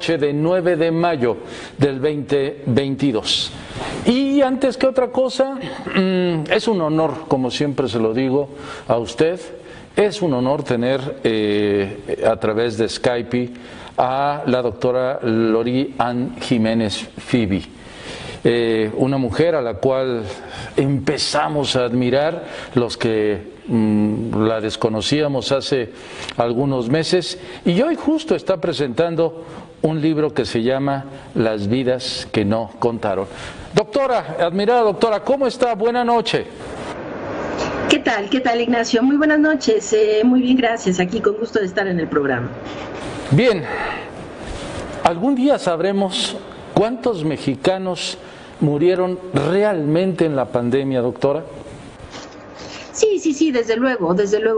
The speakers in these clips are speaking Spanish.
De 9 de mayo del 2022. Y antes que otra cosa, es un honor, como siempre se lo digo a usted, es un honor tener a través de Skype a la doctora Lori Ann Jiménez Fibi, una mujer a la cual empezamos a admirar los que la desconocíamos hace algunos meses, y hoy justo está presentando un libro que se llama Las vidas que no contaron. Doctora, admirada doctora, ¿cómo está? Buena noche. ¿Qué tal? ¿Qué tal, Ignacio? Muy buenas noches, muy bien, gracias. Aquí con gusto de estar en el programa. Bien, ¿algún día sabremos cuántos mexicanos murieron realmente en la pandemia, doctora? Sí, desde luego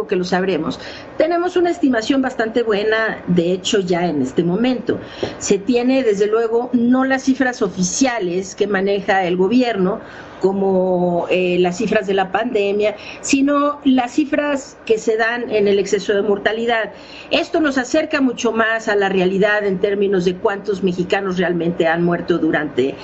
que lo sabremos. Tenemos una estimación bastante buena, de hecho ya en este momento. Se tiene desde luego no las cifras oficiales que maneja el gobierno, como las cifras de la pandemia, sino las cifras que se dan en el exceso de mortalidad. Esto nos acerca mucho más a la realidad en términos de cuántos mexicanos realmente han muerto durante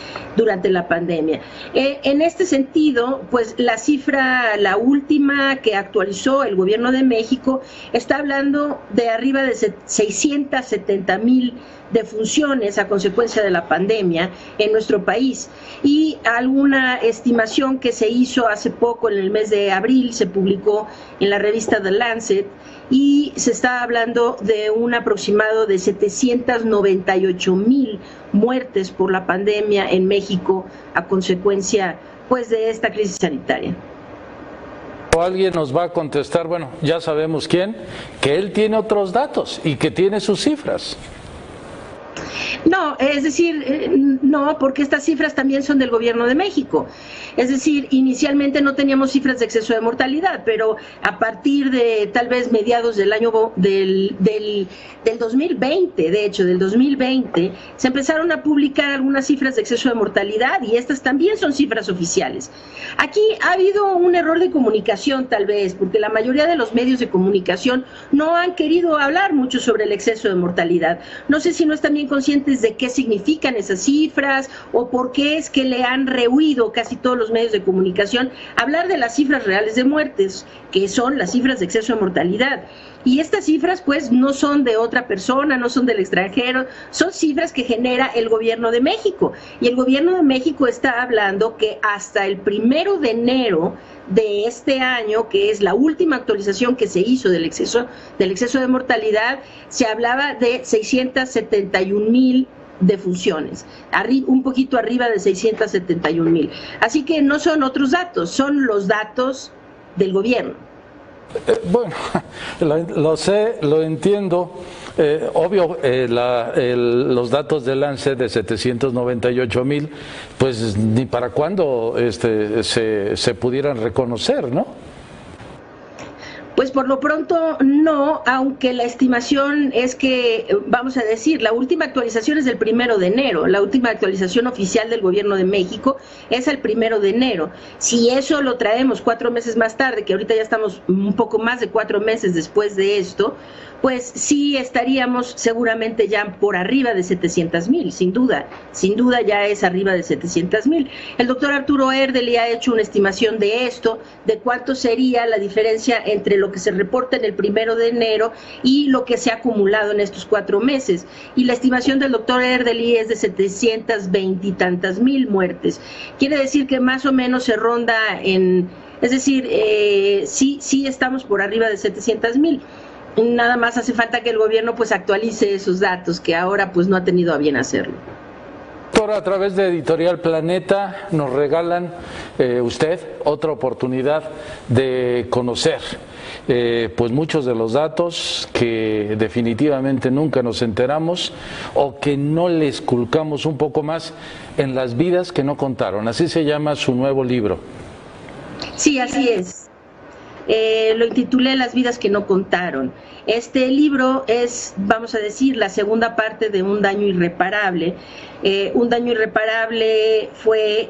la pandemia. En este sentido, pues la cifra, la última que actualizó el gobierno de México, está hablando de arriba de 670,000 defunciones a consecuencia de la pandemia en nuestro país, y alguna estimación que se hizo hace poco, en el mes de abril, se publicó en la revista The Lancet, y se está hablando de un aproximado de 798,000 muertes por la pandemia en México a consecuencia pues de esta crisis sanitaria. Alguien nos va a contestar, bueno, ya sabemos quién, que él tiene otros datos y que tiene sus cifras. No, es decir, no, porque estas cifras también son del gobierno de México. Es decir, inicialmente no teníamos cifras de exceso de mortalidad, pero a partir de tal vez mediados del año del 2020, de hecho, del 2020, se empezaron a publicar algunas cifras de exceso de mortalidad, y estas también son cifras oficiales. Aquí ha habido un error de comunicación tal vez, porque la mayoría de los medios de comunicación no han querido hablar mucho sobre el exceso de mortalidad. No sé si no están bien conscientes de qué significan esas cifras o por qué es que le han rehuido casi todos los medios de comunicación hablar de las cifras reales de muertes, que son las cifras de exceso de mortalidad. Y estas cifras pues no son de otra persona, no son del extranjero, son cifras que genera el gobierno de México. Y el gobierno de México está hablando que hasta el 1 de enero de este año, que es la última actualización que se hizo del exceso de mortalidad, se hablaba de 671,000 defunciones, un poquito arriba de 671,000. Así que no son otros datos, son los datos del gobierno. Bueno, lo sé, lo entiendo. Obvio, los datos de Lancet de 798,000, pues ni para cuándo se pudieran reconocer, ¿no? Pues por lo pronto no, aunque la estimación es que, vamos a decir, la última actualización es del 1 de enero, la última actualización oficial del gobierno de México es el 1 de enero. Si eso lo traemos 4 meses más tarde, que ahorita ya estamos un poco más de 4 meses después de esto, pues sí estaríamos seguramente ya por arriba de 700,000, sin duda ya es arriba de 700,000. El doctor Arturo Erdely ha hecho una estimación de esto, de cuánto sería la diferencia entre lo que se reporta en el 1 de enero y lo que se ha acumulado en estos 4 meses. Y la estimación del doctor Erdely es de 720 y tantas mil muertes. Quiere decir que más o menos se ronda es decir, sí estamos por arriba de 700,000. Nada más hace falta que el gobierno pues actualice esos datos, que ahora pues no ha tenido a bien hacerlo. Doctora, a través de Editorial Planeta nos regalan usted otra oportunidad de conocer pues muchos de los datos que definitivamente nunca nos enteramos o que no les culcamos un poco más en Las vidas que no contaron. Así se llama su nuevo libro. Sí, así es. lo intitulé Las vidas que no contaron. Este libro es, vamos a decir, la segunda parte de Un daño irreparable. Un daño irreparable fue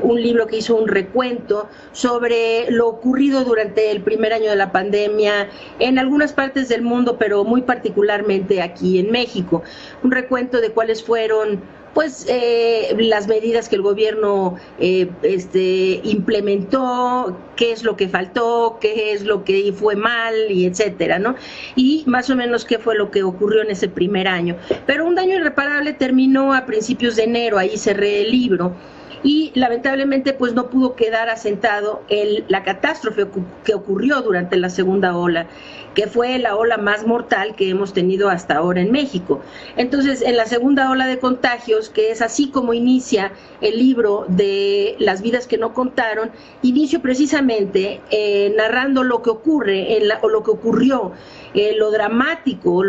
un libro que hizo un recuento sobre lo ocurrido durante el primer año de la pandemia en algunas partes del mundo, pero muy particularmente aquí en México. Un recuento de cuáles fueron las medidas que el gobierno implementó, qué es lo que faltó, qué es lo que fue mal, y etcétera, ¿no? Y más o menos qué fue lo que ocurrió en ese primer año. Pero Un daño irreparable terminó a principios de enero, ahí cerré el libro. Y lamentablemente pues no pudo quedar asentado la catástrofe que ocurrió durante la segunda ola, que fue la ola más mortal que hemos tenido hasta ahora en México. Entonces, en la segunda ola de contagios, que es así como inicia el libro de Las vidas que no contaron, inicio precisamente narrando lo que ocurre o lo que ocurrió, lo dramático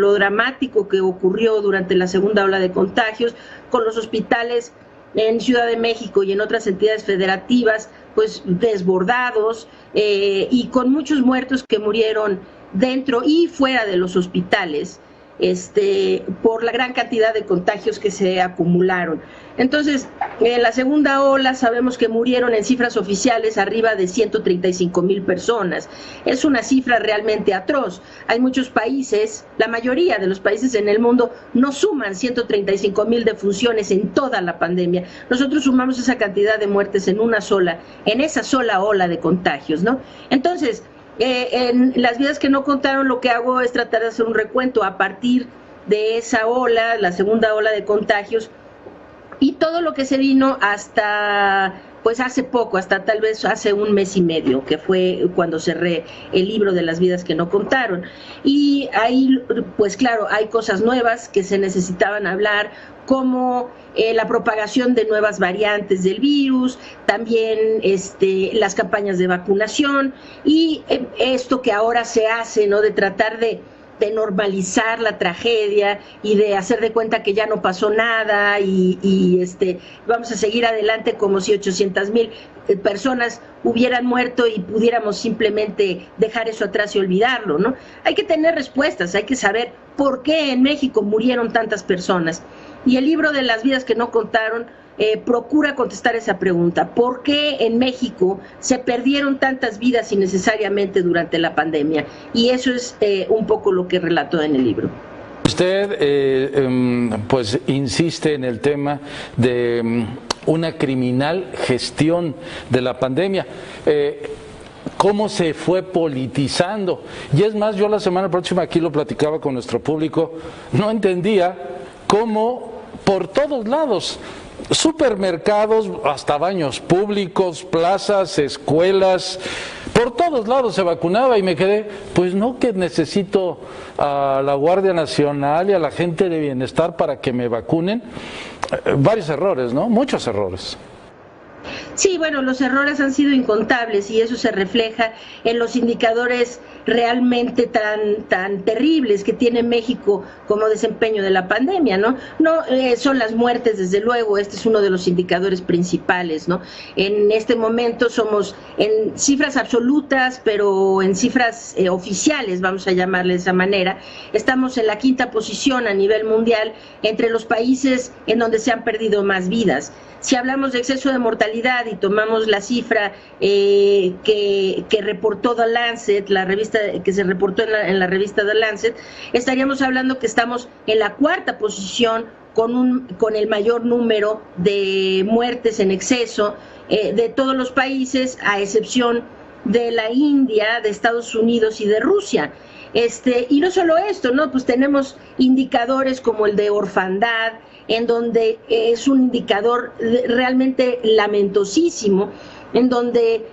que ocurrió durante la segunda ola de contagios con los hospitales en Ciudad de México y en otras entidades federativas, pues desbordados y con muchos muertos que murieron dentro y fuera de los hospitales, por la gran cantidad de contagios que se acumularon. Entonces, en la segunda ola sabemos que murieron en cifras oficiales arriba de 135,000 personas. Es una cifra realmente atroz. Hay muchos países, la mayoría de los países en el mundo no suman 135,000 defunciones en toda la pandemia. Nosotros sumamos esa cantidad de muertes en esa sola ola de contagios, ¿no? Entonces, en Las vidas que no contaron, lo que hago es tratar de hacer un recuento a partir de esa ola, la segunda ola de contagios, y todo lo que se vino hasta pues hace poco, hasta tal vez hace un mes y medio, que fue cuando cerré el libro de Las vidas que no contaron. Y ahí, pues claro, hay cosas nuevas que se necesitaban hablar, como la propagación de nuevas variantes del virus, también las campañas de vacunación y esto que ahora se hace, ¿no?, de tratar de normalizar la tragedia y de hacer de cuenta que ya no pasó nada y vamos a seguir adelante como si 800,000 personas hubieran muerto y pudiéramos simplemente dejar eso atrás y olvidarlo, ¿no? Hay que tener respuestas, hay que saber por qué en México murieron tantas personas. Y el libro de Las vidas que no contaron procura contestar esa pregunta. ¿Por qué en México se perdieron tantas vidas innecesariamente durante la pandemia? Y eso es un poco lo que relató en el libro. Usted pues insiste en el tema de una criminal gestión de la pandemia. Cómo se fue politizando. Y es más, yo la semana próxima aquí lo platicaba con nuestro público, no entendía cómo por todos lados, supermercados, hasta baños públicos, plazas, escuelas, por todos lados se vacunaba y me quedé, pues no, que necesito a la Guardia Nacional y a la gente de bienestar para que me vacunen. Varios errores, ¿no? Muchos errores. Sí, bueno, los errores han sido incontables y eso se refleja en los indicadores realmente tan terribles que tiene México como desempeño de la pandemia, ¿no? No son las muertes, desde luego, este es uno de los indicadores principales, ¿no? En este momento somos en cifras absolutas, pero en cifras oficiales, vamos a llamarle de esa manera, estamos en la 5ª posición a nivel mundial entre los países en donde se han perdido más vidas. Si hablamos de exceso de mortalidad y tomamos la cifra que reportó The Lancet, la revista que se reportó en la revista The Lancet, estaríamos hablando que estamos en la 4ª posición con el mayor número de muertes en exceso de todos los países, a excepción de la India, de Estados Unidos y de Rusia. Y no solo esto, ¿no? Pues tenemos indicadores como el de orfandad, en donde es un indicador realmente lamentosísimo, en donde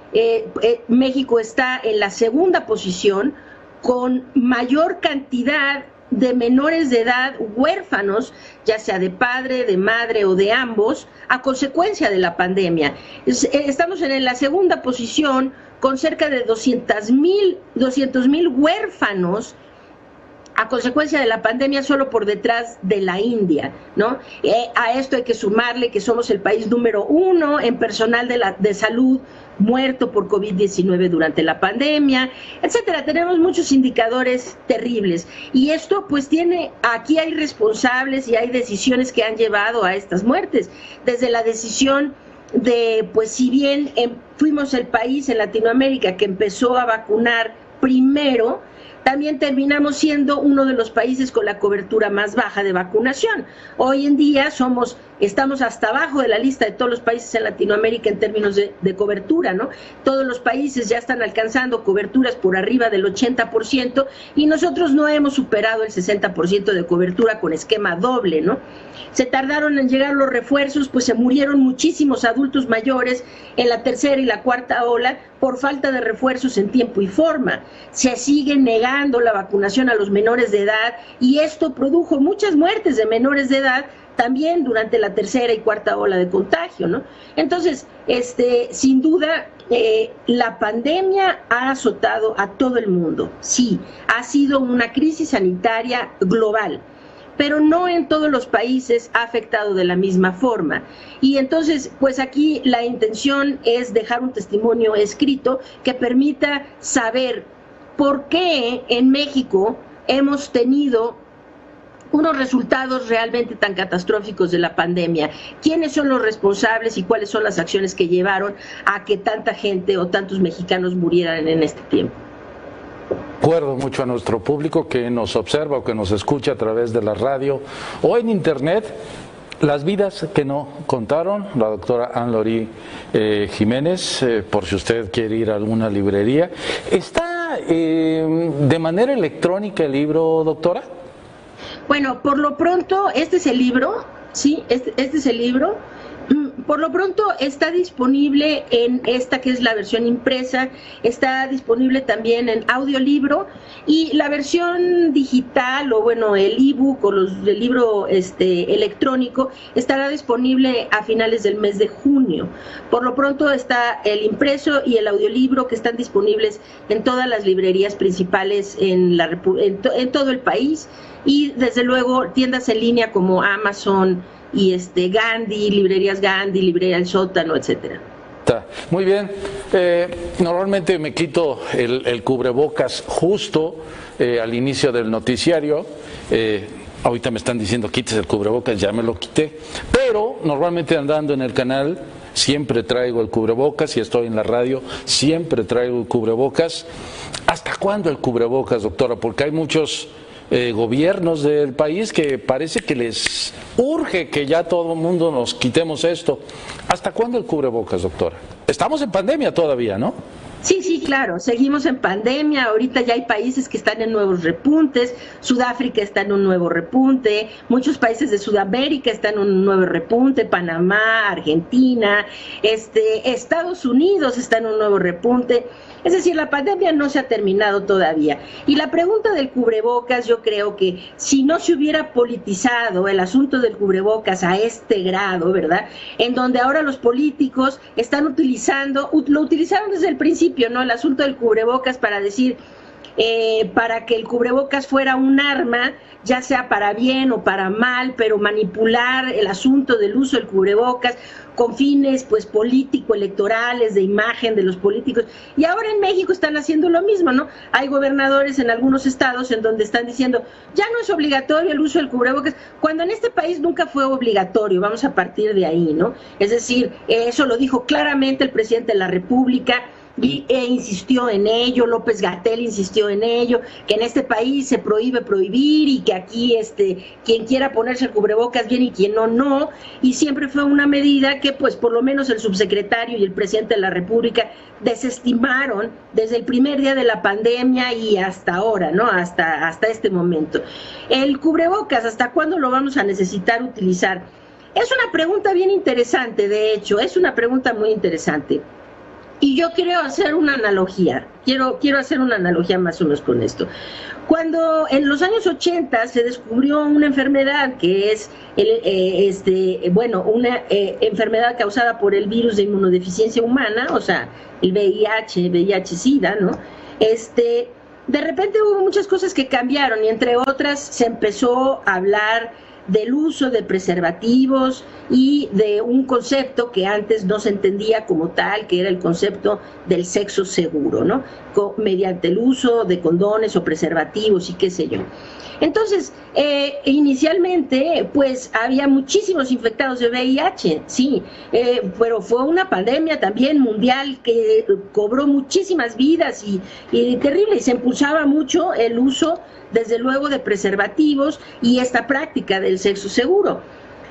México está en la 2ª posición con mayor cantidad de menores de edad huérfanos, ya sea de padre, de madre o de ambos, a consecuencia de la pandemia. Estamos en la 2ª posición con cerca de 200,000 huérfanos a consecuencia de la pandemia solo por detrás de la India, ¿no? A esto hay que sumarle que somos el país número 1 en personal de salud muerto por COVID-19 durante la pandemia, etcétera. Tenemos muchos indicadores terribles y esto pues aquí hay responsables y hay decisiones que han llevado a estas muertes, desde la decisión de, pues si bien fuimos el país en Latinoamérica que empezó a vacunar primero, también terminamos siendo uno de los países con la cobertura más baja de vacunación. Hoy en día estamos hasta abajo de la lista de todos los países en Latinoamérica en términos de cobertura, ¿no? Todos los países ya están alcanzando coberturas por arriba del 80% y nosotros no hemos superado el 60% de cobertura con esquema doble, ¿no? Se tardaron en llegar los refuerzos, pues se murieron muchísimos adultos mayores en la tercera y la cuarta ola por falta de refuerzos en tiempo y forma. Se sigue negando la vacunación a los menores de edad y esto produjo muchas muertes de menores de edad también durante la tercera y cuarta ola de contagio, ¿no? Entonces, sin duda, la pandemia ha azotado a todo el mundo. Sí, ha sido una crisis sanitaria global, pero no en todos los países ha afectado de la misma forma. Y entonces, pues aquí la intención es dejar un testimonio escrito que permita saber por qué en México hemos tenido unos resultados realmente tan catastróficos de la pandemia. ¿Quiénes son los responsables y cuáles son las acciones que llevaron a que tanta gente o tantos mexicanos murieran en este tiempo? Recuerdo mucho a nuestro público que nos observa o que nos escucha a través de la radio o en internet, las vidas que no contaron, la doctora Anne-Laure Jiménez, por si usted quiere ir a alguna librería. ¿Está de manera electrónica el libro, doctora? Bueno, por lo pronto, este es el libro, sí, este es el libro. Por lo pronto está disponible en esta que es la versión impresa, está disponible también en audiolibro y la versión digital o bueno el ebook o el libro electrónico estará disponible a finales del mes de junio. Por lo pronto está el impreso y el audiolibro que están disponibles en todas las librerías principales en todo el país y desde luego tiendas en línea como Amazon y Gandhi, librerías Gandhi, librería El Sótano, etcétera. Muy bien, normalmente me quito el cubrebocas justo al inicio del noticiario, ahorita me están diciendo quítese el cubrebocas, ya me lo quité, pero normalmente andando en el canal siempre traigo el cubrebocas, si estoy en la radio siempre traigo el cubrebocas. ¿Hasta cuándo el cubrebocas, doctora? Porque hay muchos gobiernos del país que parece que les urge que ya todo el mundo nos quitemos esto. ¿Hasta cuándo el cubrebocas, doctora? Estamos en pandemia todavía, ¿no? Sí, claro, seguimos en pandemia, ahorita ya hay países que están en nuevos repuntes, Sudáfrica está en un nuevo repunte, muchos países de Sudamérica están en un nuevo repunte, Panamá, Argentina, Estados Unidos está en un nuevo repunte, es decir, la pandemia no se ha terminado todavía. Y la pregunta del cubrebocas, yo creo que si no se hubiera politizado el asunto del cubrebocas a este grado, ¿verdad? En donde ahora los políticos están lo utilizaron desde el principio, ¿no? El asunto del cubrebocas para decir, para que el cubrebocas fuera un arma, ya sea para bien o para mal, pero manipular el asunto del uso del cubrebocas con fines pues político-electorales, de imagen de los políticos. Y ahora en México están haciendo lo mismo, ¿no? Hay gobernadores en algunos estados en donde están diciendo, ya no es obligatorio el uso del cubrebocas, cuando en este país nunca fue obligatorio, vamos a partir de ahí, ¿no? Es decir, eso lo dijo claramente el presidente de la República, e insistió en ello, López-Gatell insistió en ello, que en este país se prohíbe prohibir y que aquí quien quiera ponerse el cubrebocas bien y quien no, y siempre fue una medida que pues por lo menos el subsecretario y el presidente de la República desestimaron desde el primer día de la pandemia y hasta ahora, ¿no? Hasta este momento. El cubrebocas, ¿hasta cuándo lo vamos a necesitar utilizar? Es una pregunta bien interesante, de hecho, es una pregunta muy interesante. Y yo quiero hacer una analogía, quiero hacer una analogía más o menos con esto. Cuando en los años 80 se descubrió una enfermedad que es una enfermedad causada por el virus de inmunodeficiencia humana, o sea, el VIH-Sida, ¿no? de repente hubo muchas cosas que cambiaron y entre otras se empezó a hablar del uso de preservativos y de un concepto que antes no se entendía como tal, que era el concepto del sexo seguro, ¿no? Mediante el uso de condones o preservativos y qué sé yo. Entonces, inicialmente, pues había muchísimos infectados de VIH, sí, pero fue una pandemia también mundial que cobró muchísimas vidas y terrible, y se impulsaba mucho el uso, desde luego, de preservativos y esta práctica del sexo seguro.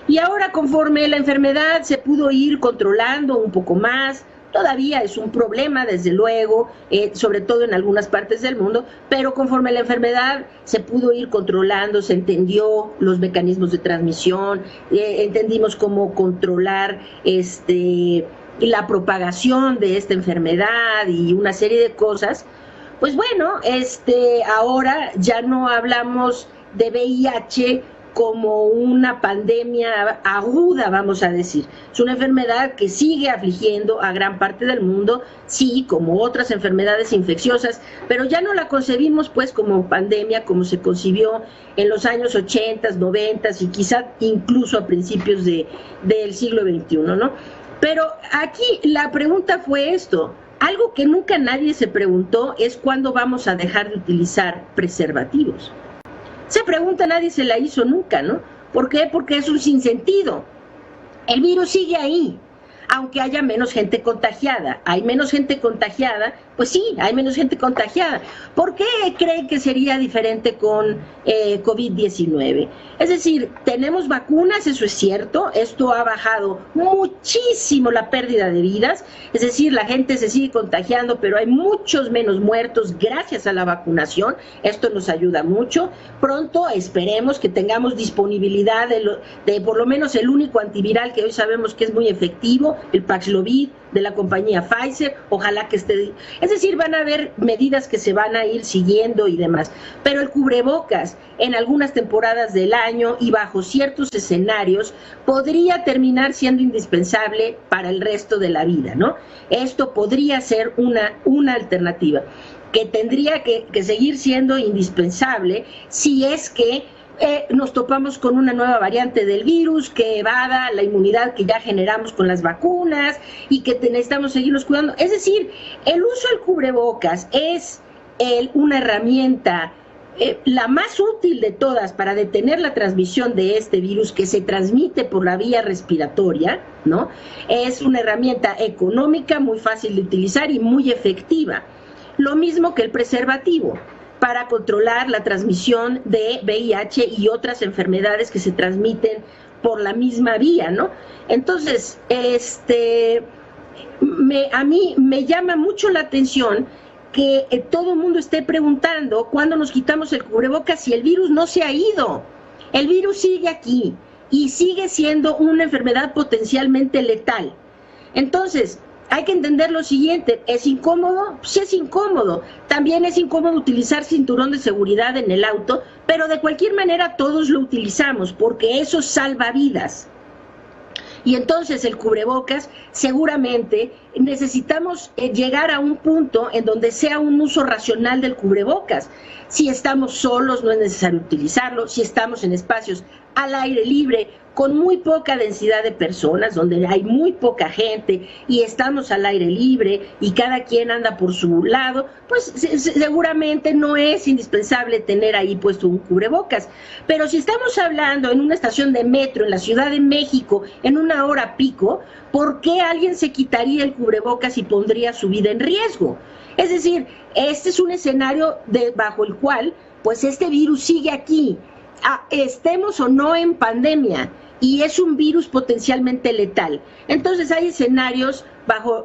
Y ahora, conforme la enfermedad se pudo ir controlando un poco más, todavía es un problema, desde luego, sobre todo en algunas partes del mundo, pero conforme la enfermedad se pudo ir controlando, se entendió los mecanismos de transmisión, entendimos cómo controlar la propagación de esta enfermedad y una serie de cosas, pues bueno, ahora ya no hablamos de VIH como una pandemia aguda, vamos a decir. Es una enfermedad que sigue afligiendo a gran parte del mundo, sí, como otras enfermedades infecciosas, pero ya no la concebimos pues como pandemia como se concibió en los años 80, 90 y quizá incluso a principios del siglo XXI, ¿no? Pero aquí la pregunta fue esto. Algo que nunca nadie se preguntó es cuándo vamos a dejar de utilizar preservativos. Esa pregunta nadie se la hizo nunca, ¿no? ¿Por qué? Porque es un sinsentido. El virus sigue ahí, aunque haya menos gente contagiada. ¿Hay menos gente contagiada? Pues sí, hay menos gente contagiada. ¿Por qué creen que sería diferente con COVID-19? Es decir, tenemos vacunas, eso es cierto, esto ha bajado muchísimo la pérdida de vidas, es decir, la gente se sigue contagiando, pero hay muchos menos muertos gracias a la vacunación, esto nos ayuda mucho. Pronto esperemos que tengamos disponibilidad de por lo menos el único antiviral que hoy sabemos que es muy efectivo, el Paxlovid, de la compañía Pfizer, ojalá que esté. Es decir, van a haber medidas que se van a ir siguiendo y demás, pero el cubrebocas en algunas temporadas del año y bajo ciertos escenarios podría terminar siendo indispensable para el resto de la vida, ¿no? Esto podría ser una alternativa que tendría que seguir siendo indispensable si es que nos topamos con una nueva variante del virus que evada la inmunidad que ya generamos con las vacunas y que necesitamos seguirnos cuidando. Es decir, el uso del cubrebocas es una herramienta la más útil de todas para detener la transmisión de este virus que se transmite por la vía respiratoria, ¿no? Es una herramienta económica, muy fácil de utilizar y muy efectiva. Lo mismo que el preservativo, para controlar la transmisión de VIH y otras enfermedades que se transmiten por la misma vía, ¿no? Entonces, a mí me llama mucho la atención que todo el mundo esté preguntando cuándo nos quitamos el cubrebocas si el virus no se ha ido. El virus sigue aquí y sigue siendo una enfermedad potencialmente letal. Entonces, hay que entender lo siguiente, ¿es incómodo? Sí es incómodo. También es incómodo utilizar cinturón de seguridad en el auto, pero de cualquier manera todos lo utilizamos porque eso salva vidas. Y entonces el cubrebocas, seguramente necesitamos llegar a un punto en donde sea un uso racional del cubrebocas. Si estamos solos no es necesario utilizarlo, si estamos en espacios al aire libre, con muy poca densidad de personas, donde hay muy poca gente y estamos al aire libre y cada quien anda por su lado, pues seguramente no es indispensable tener ahí puesto un cubrebocas. Pero si estamos hablando en una estación de metro en la Ciudad de México en una hora pico, ¿por qué alguien se quitaría el cubrebocas y pondría su vida en riesgo? Es decir, este es un escenario bajo el cual pues este virus sigue aquí, estemos o no en pandemia, y es un virus potencialmente letal. Entonces hay escenarios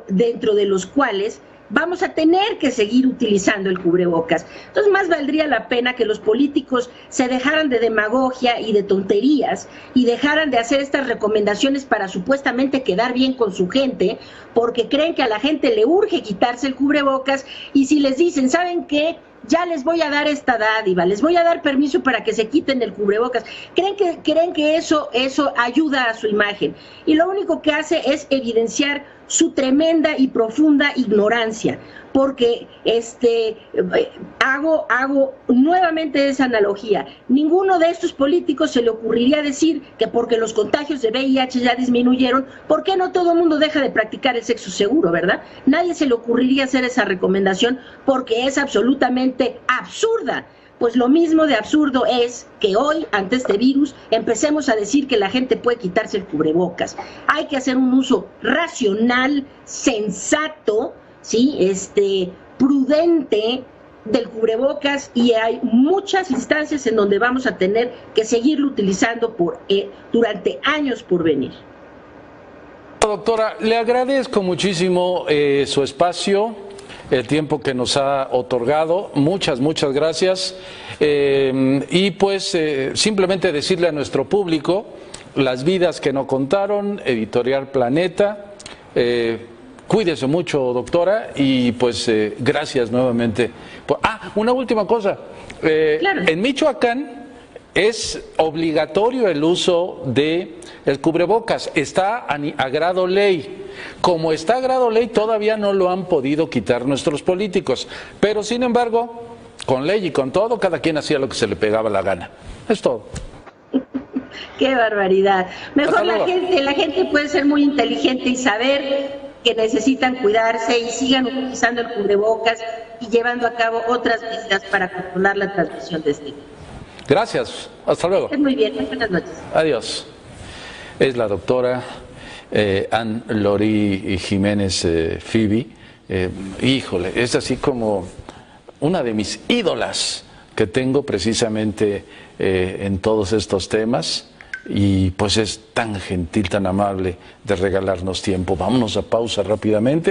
dentro de los cuales vamos a tener que seguir utilizando el cubrebocas. Entonces más valdría la pena que los políticos se dejaran de demagogia y de tonterías y dejaran de hacer estas recomendaciones para supuestamente quedar bien con su gente, porque creen que a la gente le urge quitarse el cubrebocas, y si les dicen, ¿saben qué? Ya les voy a dar esta dádiva, les voy a dar permiso para que se quiten el cubrebocas. Creen que eso ayuda a su imagen, y lo único que hace es evidenciar su tremenda y profunda ignorancia, porque hago nuevamente esa analogía. Ninguno de estos políticos se le ocurriría decir que porque los contagios de VIH ya disminuyeron, ¿por qué no todo el mundo deja de practicar el sexo seguro, verdad? Nadie se le ocurriría hacer esa recomendación porque es absolutamente absurda. Pues lo mismo de absurdo es que hoy, ante este virus, empecemos a decir que la gente puede quitarse el cubrebocas. Hay que hacer un uso racional, sensato, ¿sí? Prudente del cubrebocas, y hay muchas instancias en donde vamos a tener que seguirlo utilizando durante años por venir. Doctora, le agradezco muchísimo su espacio, el tiempo que nos ha otorgado. Muchas gracias. Y pues simplemente decirle a nuestro público, Las vidas que no contaron, Editorial Planeta. Cuídese mucho, doctora, y pues gracias nuevamente. Una última cosa. Claro. En Michoacán es obligatorio el uso de el cubrebocas, está a grado ley. Como está a grado ley, todavía no lo han podido quitar nuestros políticos, pero sin embargo, con ley y con todo, cada quien hacía lo que se le pegaba la gana. Es todo. Qué barbaridad. Mejor la gente puede ser muy inteligente y saber que necesitan cuidarse y sigan utilizando el cubrebocas y llevando a cabo otras medidas para controlar la transmisión de este virus. Gracias, hasta luego. Muy bien, buenas noches. Adiós. Es la doctora Anne-Lori Jiménez Phoebe. Híjole, es así como una de mis ídolas que tengo precisamente en todos estos temas, y pues es tan gentil, tan amable de regalarnos tiempo. Vámonos a pausa rápidamente.